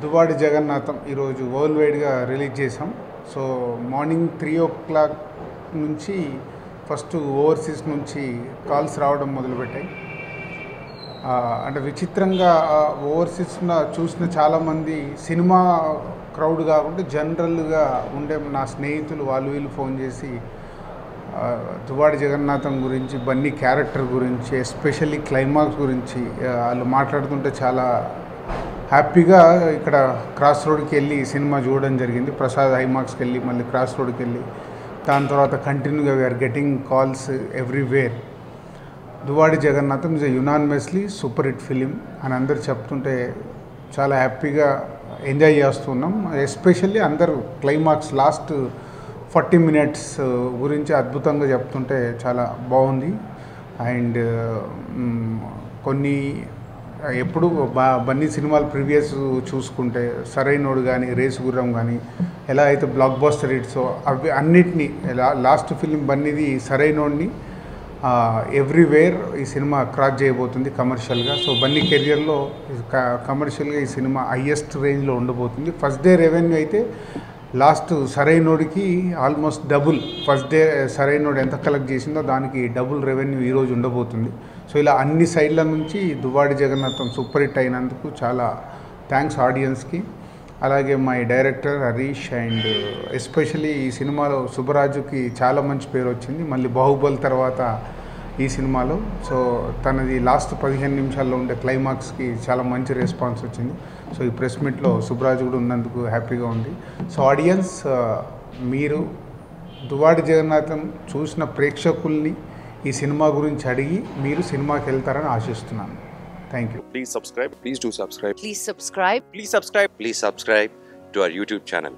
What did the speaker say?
దువ్వాడి జగన్నాథం ఈరోజు వరల్డ్ వైడ్గా రిలీజ్ చేసాం. సో మార్నింగ్ 3 o'clock నుంచి ఫస్ట్ ఓవర్సీస్ నుంచి కాల్స్ రావడం మొదలుపెట్టాయి. అంటే విచిత్రంగా ఓవర్సీస్లో చూసిన చాలామంది సినిమా క్రౌడ్ కాకుండా జనరల్గా ఉండే నా స్నేహితులు వాళ్ళు వీళ్ళు ఫోన్ చేసి దువ్వాడి జగన్నాథం గురించి, బన్నీ క్యారెక్టర్ గురించి, ఎస్పెషల్లీ క్లైమాక్స్ గురించి వాళ్ళు మాట్లాడుతుంటే చాలా హ్యాపీగా ఇక్కడ క్రాస్ రోడ్కి వెళ్ళి సినిమా చూడడం జరిగింది. ప్రసాద్ హైమాక్స్కి వెళ్ళి మళ్ళీ క్రాస్ రోడ్కి వెళ్ళి దాని తర్వాత కంటిన్యూగా we are getting calls everywhere. Duvvada Jagannadham is a unanimously super hit film అని అందరు చెప్తుంటే చాలా హ్యాపీగా ఎంజాయ్ చేస్తున్నాం. ఎస్పెషల్లీ అందరూ క్లైమాక్స్ లాస్ట్ 40 minutes గురించి అద్భుతంగా చెప్తుంటే చాలా బాగుంది. అండ్ కొన్ని ఎప్పుడు బన్నీ సినిమాలు ప్రీవియస్ చూసుకుంటే సరైనోడు కానీ, రేసు గుర్రం కానీ ఎలా అయితే బ్లాక్ బస్టర్ హిట్సో అవి అన్నిటినీ లాస్ట్ ఫిలిం బన్నీది సరైనోడిని ఎవ్రీవేర్ ఈ సినిమా క్రాస్ చేయబోతుంది కమర్షియల్గా. సో బన్నీ కెరియర్లో కమర్షియల్గా ఈ సినిమా హయ్యెస్ట్ రేంజ్లో ఉండబోతుంది. ఫస్ట్ డే రెవెన్యూ అయితే లాస్ట్ సరైనోడికి ఆల్మోస్ట్ డబుల్, ఫస్ట్ డే సరైనోడు ఎంత కలెక్ట్ చేసిందో దానికి డబుల్ రెవెన్యూ ఈరోజు ఉండబోతుంది. సో ఇలా అన్ని సైడ్ల నుంచి దువ్వాడి జగన్నాథం సూపర్ హిట్ అయినందుకు చాలా థ్యాంక్స్ ఆడియన్స్కి. అలాగే my director Harish and especially ఈ సినిమాలో సుబ్బరాజుకి చాలా మంచి పేరు వచ్చింది. మళ్ళీ బాహుబలి తర్వాత ఈ సినిమాలో సో తనది లాస్ట్ 15 నిమిషాల్లో ఉండే క్లైమాక్స్కి చాలా మంచి రెస్పాన్స్ వచ్చింది. సో ఈ ప్రెస్ మీట్లో సుబ్బరాజు కూడా ఉన్నందుకు హ్యాపీగా ఉంది. సో ఆడియన్స్, మీరు దువ్వాడి జగన్నాథం చూసిన ప్రేక్షకుల్ని ఈ సినిమా గురించి అడిగి మీరు సినిమాకి వెళ్తారని ఆశిస్తున్నాను. Thank you. Please subscribe. Please do subscribe. Please subscribe. Please subscribe. Please subscribe to our YouTube channel.